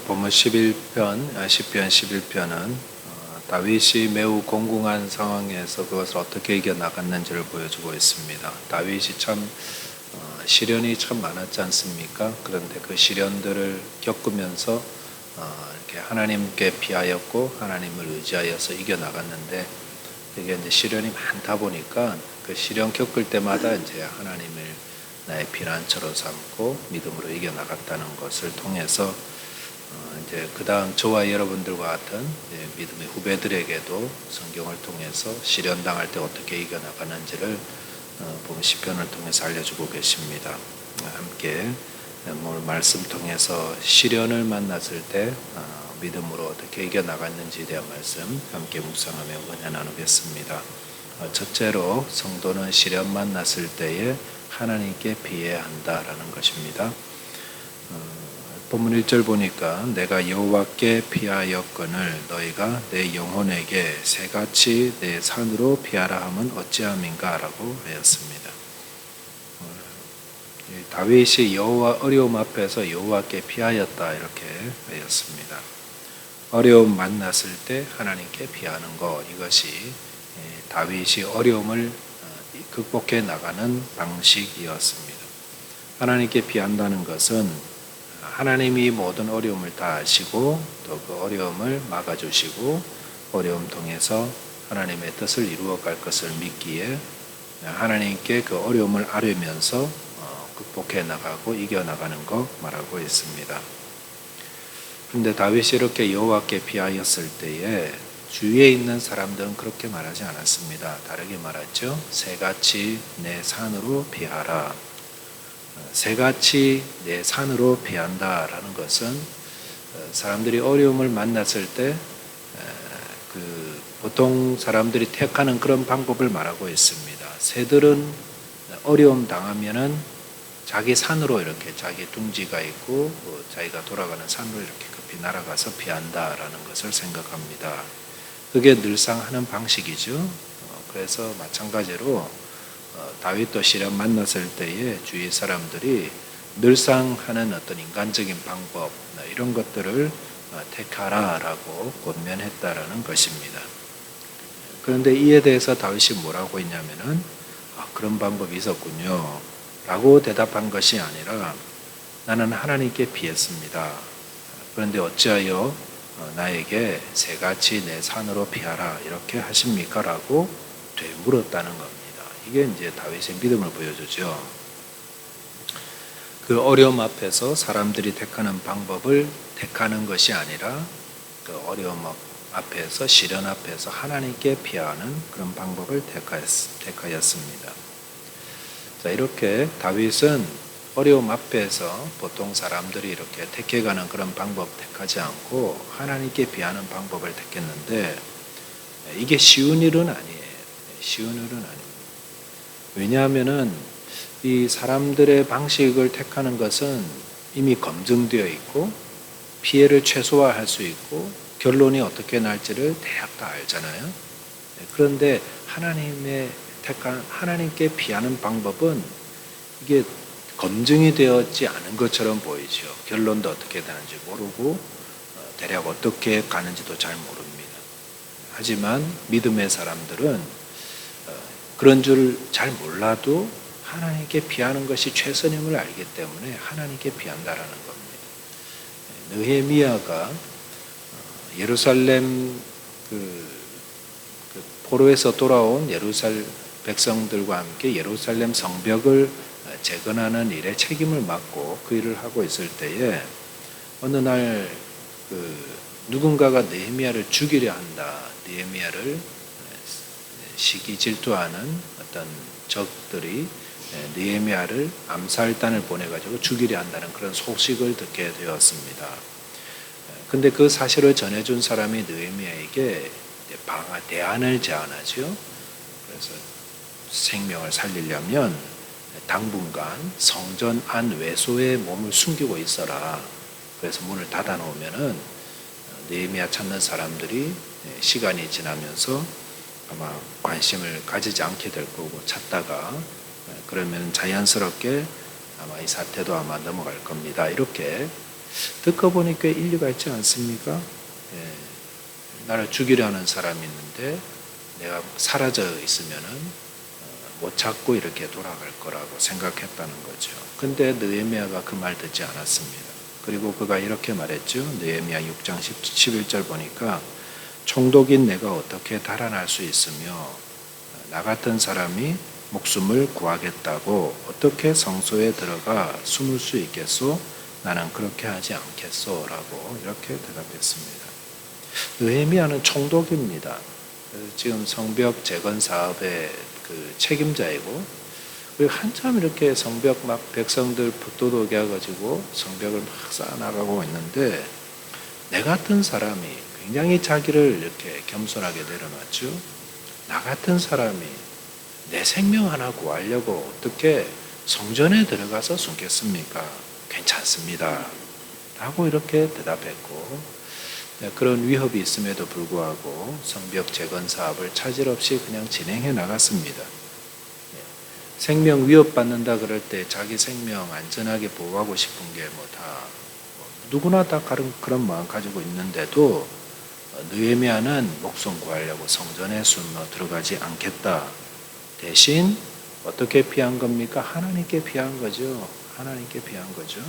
본문 11편, 시편 11편은 다윗이 매우 공공한 상황에서 그것을 어떻게 이겨나갔는지를 보여주고 있습니다. 다윗이 참 시련이 참 많았지 않습니까? 그런데 그 시련들을 겪으면서 이렇게 하나님께 피하였고 하나님을 의지하여서 이겨나갔는데, 이게 이제 시련이 많다 보니까 그 시련 겪을 때마다 이제 하나님을 나의 피난처로 삼고 믿음으로 이겨나갔다는 것을 통해서 이제 그 다음 저와 여러분들과 같은 믿음의 후배들에게도 성경을 통해서 시련 당할 때 어떻게 이겨나가는지를 본문 시편을 통해서 알려주고 계십니다. 함께 오늘 말씀 통해서 시련을 만났을 때 믿음으로 어떻게 이겨나갔는지에 대한 말씀 함께 묵상하며 은혜 나누겠습니다. 첫째로 성도는 시련 만났을 때에 하나님께 피해야 한다라는 것입니다. 본문 1절 보니까 내가 여호와께 피하였거늘 너희가 내 영혼에게 새같이 내 산으로 피하라 함은 어찌함인가 라고 하였습니다. 다윗이 여호와 어려움 앞에서 여호와께 피하였다 이렇게 하였습니다. 어려움 만났을 때 하나님께 피하는 것, 이것이 다윗이 어려움을 극복해 나가는 방식이었습니다. 하나님께 피한다는 것은 하나님이 모든 어려움을 다 아시고 또 그 어려움을 막아주시고 어려움 통해서 하나님의 뜻을 이루어갈 것을 믿기에 하나님께 그 어려움을 아뢰면서 극복해 나가고 이겨나가는 것 말하고 있습니다. 그런데 다윗이 이렇게 여호와께 피하였을 때에 주위에 있는 사람들은 그렇게 말하지 않았습니다. 다르게 말했죠. 새같이 내 산으로 피하라. 새같이 내 산으로 피한다라는 것은 사람들이 어려움을 만났을 때 보통 사람들이 택하는 그런 방법을 말하고 있습니다. 새들은 어려움 당하면은 자기 산으로 이렇게 자기 둥지가 있고 자기가 돌아가는 산으로 이렇게 급히 날아가서 피한다라는 것을 생각합니다. 그게 늘상 하는 방식이죠. 그래서 마찬가지로 다윗도 시련 만났을 때에 주위 사람들이 늘상 하는 어떤 인간적인 방법 이런 것들을 택하라라고 권면했다라는 것입니다. 그런데 이에 대해서 다윗이 뭐라고 했냐면은 그런 방법이 있었군요 라고 대답한 것이 아니라 나는 하나님께 피했습니다. 그런데 어찌하여 나에게 새같이 내 산으로 피하라 이렇게 하십니까? 라고 되물었다는 겁니다. 이게 이제 다윗의 믿음을 보여주죠. 그 어려움 앞에서 사람들이 택하는 방법을 택하는 것이 아니라 그 어려움 앞에서 시련 앞에서 하나님께 피하는 그런 방법을 택하였습니다. 자, 이렇게 다윗은 어려움 앞에서 보통 사람들이 이렇게 택해가는 그런 방법 택하지 않고 하나님께 피하는 방법을 택했는데 이게 쉬운 일은 아니에요. 쉬운 일은 아닙니다. 왜냐하면은 이 사람들의 방식을 택하는 것은 이미 검증되어 있고 피해를 최소화할 수 있고 결론이 어떻게 날지를 대략 다 알잖아요. 그런데 하나님께 피하는 방법은 이게 검증이 되었지 않은 것처럼 보이죠. 결론도 어떻게 되는지 모르고 대략 어떻게 가는지도 잘 모릅니다. 하지만 믿음의 사람들은 그런 줄 잘 몰라도 하나님께 피하는 것이 최선임을 알기 때문에 하나님께 피한다라는 겁니다. 느헤미야가 예루살렘 포로에서 돌아온 예루살렘 백성들과 함께 예루살렘 성벽을 재건하는 일에 책임을 맡고 그 일을 하고 있을 때에 어느 날 누군가가 느헤미야를 죽이려 한다. 느헤미야를 시기 질투하는 어떤 적들이 느헤미야를 암살단을 보내가지고 죽이려 한다는 그런 소식을 듣게 되었습니다. 근데 그 사실을 전해준 사람이 느헤미야에게 대안을 제안하죠. 그래서 생명을 살리려면 당분간 성전 안 외소에 몸을 숨기고 있어라. 그래서 문을 닫아 놓으면은 느헤미야 찾는 사람들이 시간이 지나면서 아마 관심을 가지지 않게 될 거고 찾다가 그러면 자연스럽게 아마 이 사태도 아마 넘어갈 겁니다. 이렇게 듣고 보니 꽤 일리가 있지 않습니까? 예, 나를 죽이려 하는 사람이 있는데 내가 사라져 있으면은 못 찾고 이렇게 돌아갈 거라고 생각했다는 거죠. 근데 느헤미야가 그 말 듣지 않았습니다. 그리고 그가 이렇게 말했죠. 느헤미야 6장 11절 보니까 총독인 내가 어떻게 달아날 수 있으며 나 같은 사람이 목숨을 구하겠다고 어떻게 성소에 들어가 숨을 수 있겠소? 나는 그렇게 하지 않겠소 라고 이렇게 대답했습니다. 느헤미야는 총독입니다. 지금 성벽 재건 사업의 그 책임자이고 그리고 한참 이렇게 성벽 막 백성들 붙도록해 가지고 성벽을 막 쌓아나가고 있는데 내 같은 사람이 굉장히 자기를 이렇게 겸손하게 내려놨죠. 나 같은 사람이 내 생명 하나 구하려고 어떻게 성전에 들어가서 숨겠습니까? 괜찮습니다. 라고 이렇게 대답했고 그런 위협이 있음에도 불구하고 성벽 재건 사업을 차질 없이 그냥 진행해 나갔습니다. 생명 위협받는다 그럴 때 자기 생명 안전하게 보호하고 싶은 게 누구나 다 그런 마음 가지고 있는데도 느헤미야는 목숨 구하려고 성전에 숨어 들어가지 않겠다. 대신 어떻게 피한 겁니까? 하나님께 피한 거죠. 하나님께 피한 거죠.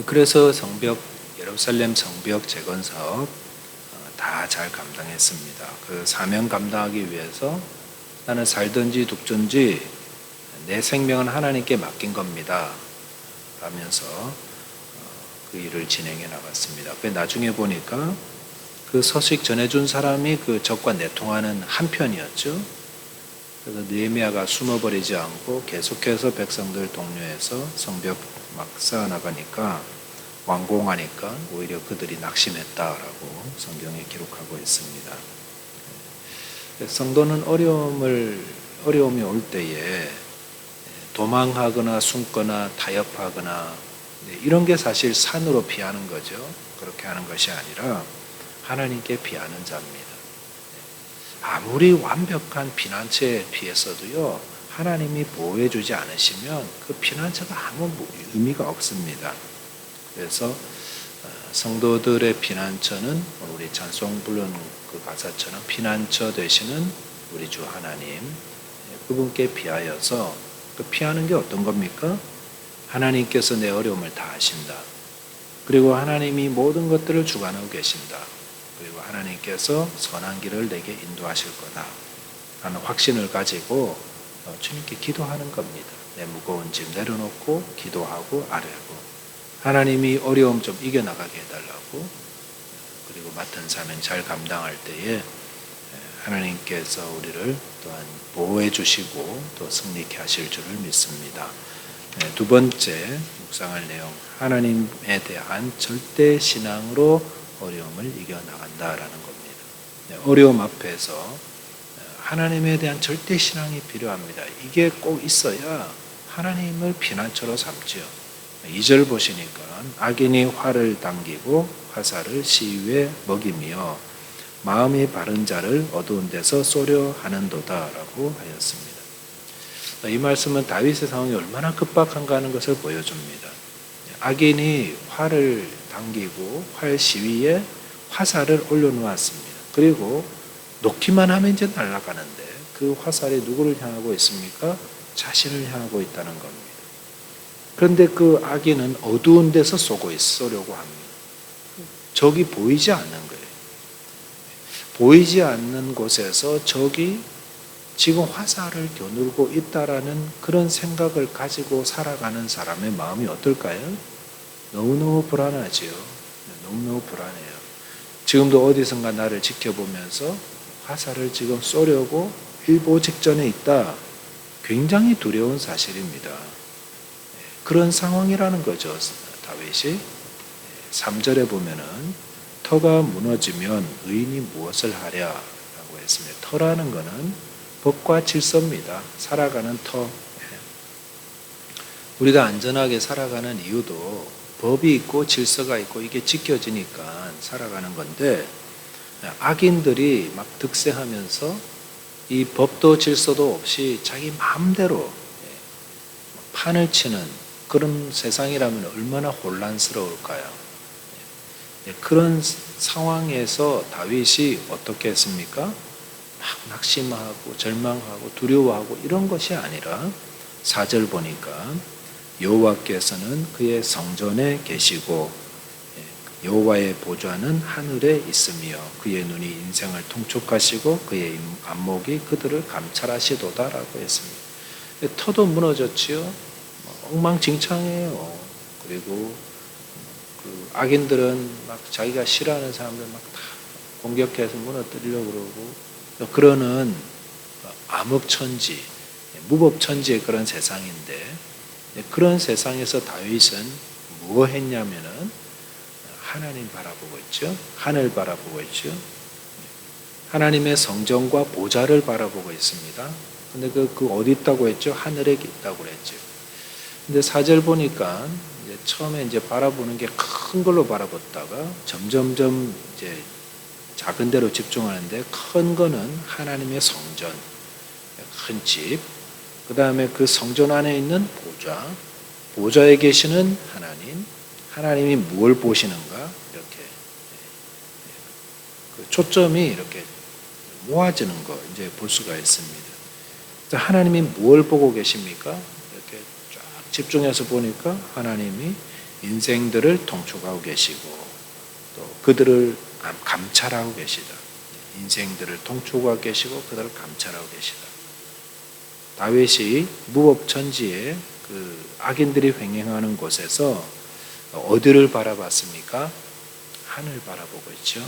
그래서 예루살렘 성벽 재건 사업 다 잘 감당했습니다. 그 사명 감당하기 위해서 나는 살든지 죽든지 내 생명은 하나님께 맡긴 겁니다. 라면서 그 일을 진행해 나갔습니다. 나중에 보니까 그 소식 전해준 사람이 그 적과 내통하는 한편이었죠. 그래서 느헤미야가 숨어버리지 않고 계속해서 백성들 독려해서 성벽 막 쌓아나가니까 완공하니까 오히려 그들이 낙심했다라고 성경에 기록하고 있습니다. 성도는 어려움이 올 때에 도망하거나 숨거나 타협하거나 이런 게 사실 산으로 피하는 거죠. 그렇게 하는 것이 아니라 하나님께 피하는 자입니다. 아무리 완벽한 피난처에 피했어도요, 하나님이 보호해 주지 않으시면 그 피난처가 아무 의미가 없습니다. 그래서 성도들의 피난처는 우리 찬송 부르는 그 가사처럼 피난처 되시는 우리 주 하나님, 그분께 피하여서 그 피하는 게 어떤 겁니까? 하나님께서 내 어려움을 다 아신다. 그리고 하나님이 모든 것들을 주관하고 계신다. 그리고 하나님께서 선한 길을 내게 인도하실 거다. 라는 확신을 가지고 주님께 기도하는 겁니다. 내 무거운 짐 내려놓고 기도하고 아뢰고 하나님이 어려움 좀 이겨나가게 해달라고 그리고 맡은 사명 잘 감당할 때에 하나님께서 우리를 또한 보호해 주시고 또 승리케 하실 줄을 믿습니다. 두 번째 묵상할 내용, 하나님에 대한 절대 신앙으로 어려움을 이겨나간다라는 겁니다. 어려움 앞에서 하나님에 대한 절대 신앙이 필요합니다. 이게 꼭 있어야 하나님을 피난처로 삼지요. 2절 보시니까 악인이 활을 당기고 화살을 시위에 먹이며 마음이 바른 자를 어두운 데서 쏘려 하는도다라고 하였습니다. 이 말씀은 다윗의 상황이 얼마나 급박한가 하는 것을 보여줍니다. 악인이 활을 당기고 활 시위에 화살을 올려놓았습니다. 그리고 놓기만 하면 이제 날아가는데 그 화살이 누구를 향하고 있습니까? 자신을 향하고 있다는 겁니다. 그런데 그 악인은 어두운 데서 쏘려고 합니다. 적이 보이지 않는 거예요. 보이지 않는 곳에서 적이 지금 화살을 겨누고 있다라는 그런 생각을 가지고 살아가는 사람의 마음이 어떨까요? 너무너무 불안하지요. 너무너무 불안해요. 지금도 어디선가 나를 지켜보면서 화살을 지금 쏘려고 일보 직전에 있다. 굉장히 두려운 사실입니다. 그런 상황이라는 거죠. 다윗이 3절에 보면은 터가 무너지면 의인이 무엇을 하랴라고 했습니다. 터라는 것은 법과 질서입니다. 살아가는 터. 우리가 안전하게 살아가는 이유도 법이 있고 질서가 있고 이게 지켜지니까 살아가는 건데 악인들이 막 득세하면서 이 법도 질서도 없이 자기 마음대로 판을 치는 그런 세상이라면 얼마나 혼란스러울까요? 그런 상황에서 다윗이 어떻게 했습니까? 막 낙심하고 절망하고 두려워하고 이런 것이 아니라 4절 보니까 여호와께서는 그의 성전에 계시고 여호와의 보좌는 하늘에 있으며 그의 눈이 인생을 통촉하시고 그의 안목이 그들을 감찰하시도다라고 했습니다. 터도 무너졌지요. 엉망진창이에요. 그리고 그 악인들은 막 자기가 싫어하는 사람들 막 다 공격해서 무너뜨리려고 그러고 그러는 암흑천지, 무법천지의 그런 세상인데 그런 세상에서 다윗은 무엇 했냐면은 하나님 바라보고 있죠. 하늘 바라보고 있죠. 하나님의 성전과 보좌를 바라보고 있습니다. 근데 그 어디 있다고 했죠? 하늘에 있다고 그랬죠. 근데 4절 보니까 이제 처음에 이제 바라보는 게 큰 걸로 바라봤다가 점점점 이제 작은 데로 집중하는데 큰 거는 하나님의 성전, 큰 집, 그 다음에 그 성전 안에 있는 보좌, 보좌에 계시는 하나님, 하나님이 무엇을 보시는가 이렇게 그 초점이 이렇게 모아지는 거 이제 볼 수가 있습니다. 하나님이 무엇을 보고 계십니까? 이렇게 쫙 집중해서 보니까 하나님이 인생들을 통촉하고 계시고 또 그들을 감찰하고 계시다. 인생들을 통촉하고 계시고 그들을 감찰하고 계시다. 다윗이 무법천지에 그 악인들이 횡행하는 곳에서 어디를 바라봤습니까? 하늘 바라보고 있죠.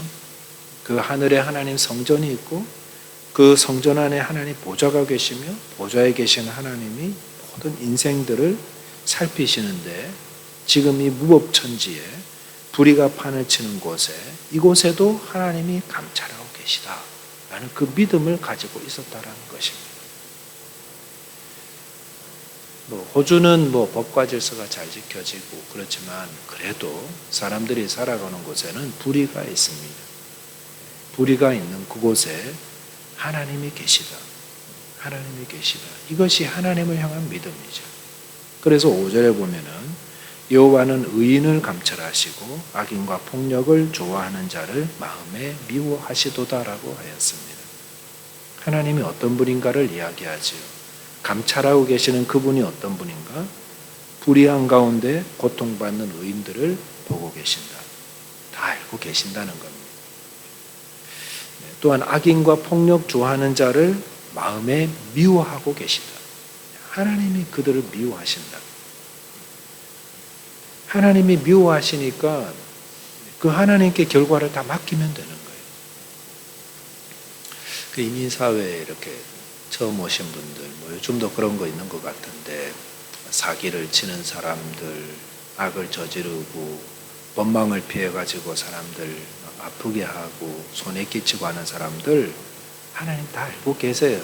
그 하늘에 하나님 성전이 있고 그 성전 안에 하나님 보좌가 계시며 보좌에 계신 하나님이 모든 인생들을 살피시는데 지금 이 무법천지에 불의가 판을 치는 곳에 이곳에도 하나님이 감찰하고 계시다라는 그 믿음을 가지고 있었다라는 것입니다. 호주는 법과 질서가 잘 지켜지고 그렇지만 그래도 사람들이 살아가는 곳에는 불의가 있습니다. 불의가 있는 그곳에 하나님이 계시다. 하나님이 계시다. 이것이 하나님을 향한 믿음이죠. 그래서 5절에 보면은 여호와는 의인을 감찰하시고 악인과 폭력을 좋아하는 자를 마음에 미워하시도다라고 하였습니다. 하나님이 어떤 분인가를 이야기하지요. 감찰하고 계시는 그분이 어떤 분인가? 불의한 가운데 고통받는 의인들을 보고 계신다. 다 알고 계신다는 겁니다. 또한 악인과 폭력 좋아하는 자를 마음에 미워하고 계시다. 하나님이 그들을 미워하신다. 하나님이 미워하시니까 그 하나님께 결과를 다 맡기면 되는 거예요. 그 이민사회에 이렇게 처음 오신 분들, 요즘도 그런 거 있는 것 같은데, 사기를 치는 사람들, 악을 저지르고, 원망을 피해가지고 사람들 아프게 하고, 손해 끼치고 하는 사람들, 하나님 다 알고 계세요.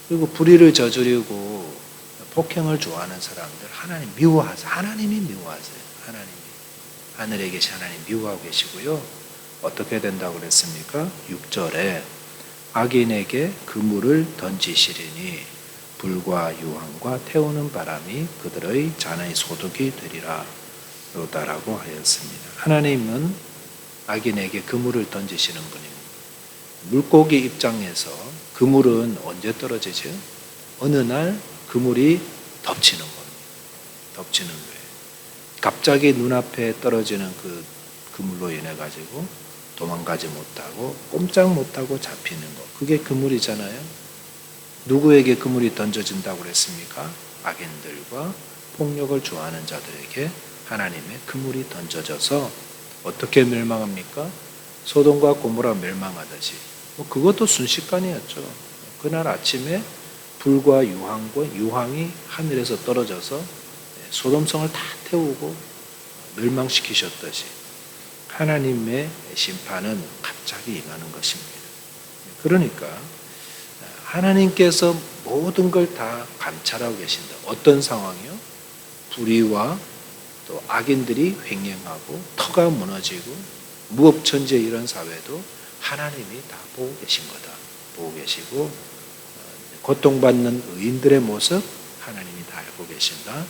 그리고 불의를 저지르고, 폭행을 좋아하는 사람들, 하나님 미워하세요. 하나님이 미워하세요. 하나님이. 하늘에 계신 하나님 미워하고 계시고요. 어떻게 된다고 그랬습니까? 6절에 악인에게 그물을 던지시리니 불과 유황과 태우는 바람이 그들의 잔의 소득이 되리라 로다라고 하였습니다. 하나님은 악인에게 그물을 던지시는 분입니다. 물고기 입장에서 그물은 언제 떨어지죠? 어느 날 그물이 덮치는 겁니다. 덮치는 거예요. 갑자기 눈앞에 떨어지는 그 그물로 인해 가지고 도망가지 못하고 꼼짝 못하고 잡히는 것. 그게 그물이잖아요. 누구에게 그물이 던져진다고 그랬습니까? 악인들과 폭력을 좋아하는 자들에게 하나님의 그물이 던져져서 어떻게 멸망합니까? 소돔과 고모라 멸망하듯이. 그것도 순식간이었죠. 그날 아침에 불과 유황이 하늘에서 떨어져서 소돔성을 다 태우고 멸망시키셨듯이 하나님의 심판은 갑자기 임하는 것입니다. 그러니까 하나님께서 모든 걸 다 감찰하고 계신다. 어떤 상황이요? 불의와 또 악인들이 횡행하고 터가 무너지고 무법천지의 이런 사회도 하나님이 다 보고 계신 거다. 보고 계시고 고통받는 의인들의 모습 하나님이 다 알고 계신다.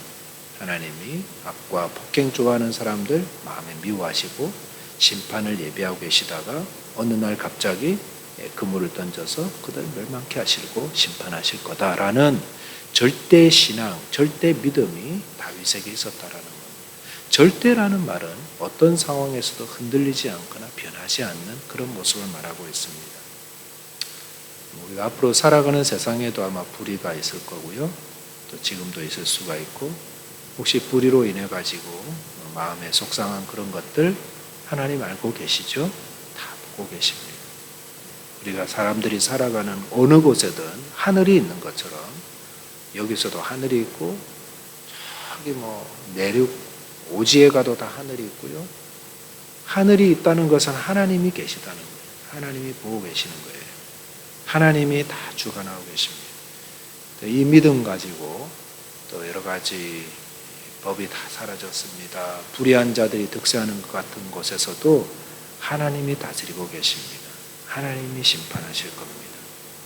하나님이 악과 폭행 좋아하는 사람들 마음에 미워하시고 심판을 예비하고 계시다가 어느 날 갑자기 그물을 던져서 그들 멸망케 하시고 심판하실 거다라는 절대 신앙, 절대 믿음이 다윗에게 있었다라는 겁니다. 절대라는 말은 어떤 상황에서도 흔들리지 않거나 변하지 않는 그런 모습을 말하고 있습니다. 우리가 앞으로 살아가는 세상에도 아마 불의가 있을 거고요. 또 지금도 있을 수가 있고, 혹시 불의로 인해 가지고 마음에 속상한 그런 것들 하나님 알고 계시죠? 다 보고 계십니다. 우리가 사람들이 살아가는 어느 곳에든 하늘이 있는 것처럼 여기서도 하늘이 있고, 저기 내륙 오지에 가도 다 하늘이 있고요. 하늘이 있다는 것은 하나님이 계시다는 거예요. 하나님이 보고 계시는 거예요. 하나님이 다 주관하고 계십니다. 이 믿음 가지고 또 여러 가지 법이 다 사라졌습니다. 불의한 자들이 득세하는 것 같은 곳에서도 하나님이 다스리고 계십니다. 하나님이 심판하실 겁니다.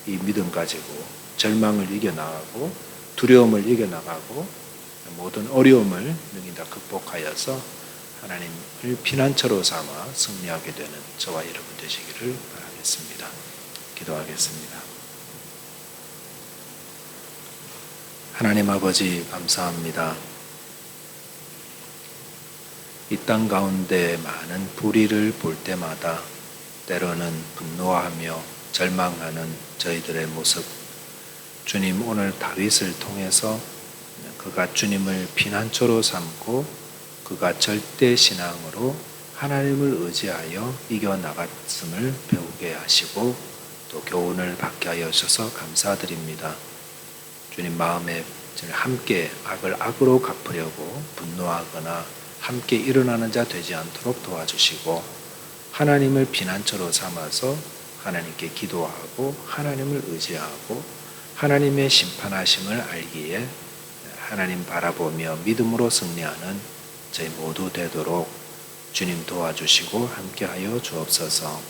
이 믿음 가지고 절망을 이겨나가고 두려움을 이겨나가고 모든 어려움을 능히 다 극복하여서 하나님을 피난처로 삼아 승리하게 되는 저와 여러분 되시기를 바라겠습니다. 기도하겠습니다. 하나님 아버지 감사합니다. 이 땅 가운데 많은 불의를 볼 때마다 때로는 분노하며 절망하는 저희들의 모습, 주님 오늘 다윗을 통해서 그가 주님을 피난처로 삼고 그가 절대 신앙으로 하나님을 의지하여 이겨나갔음을 배우게 하시고 또 교훈을 받게 하여 주셔서 감사드립니다. 주님 마음에 함께 악을 악으로 갚으려고 분노하거나 함께 일어나는 자 되지 않도록 도와주시고 하나님을 피난처로 삼아서 하나님께 기도하고 하나님을 의지하고 하나님의 심판하심을 알기에 하나님 바라보며 믿음으로 승리하는 저희 모두 되도록 주님 도와주시고 함께하여 주옵소서.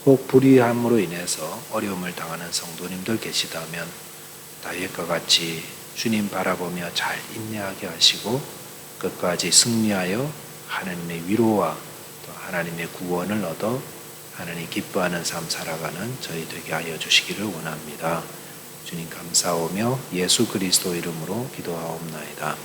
혹 불의함으로 인해서 어려움을 당하는 성도님들 계시다면 다윗과 같이 주님 바라보며 잘 인내하게 하시고 끝까지 승리하여 하나님의 위로와 또 하나님의 구원을 얻어 하나님 기뻐하는 삶 살아가는 저희 되게 하여 주시기를 원합니다. 주님 감사하며 예수 그리스도 이름으로 기도하옵나이다.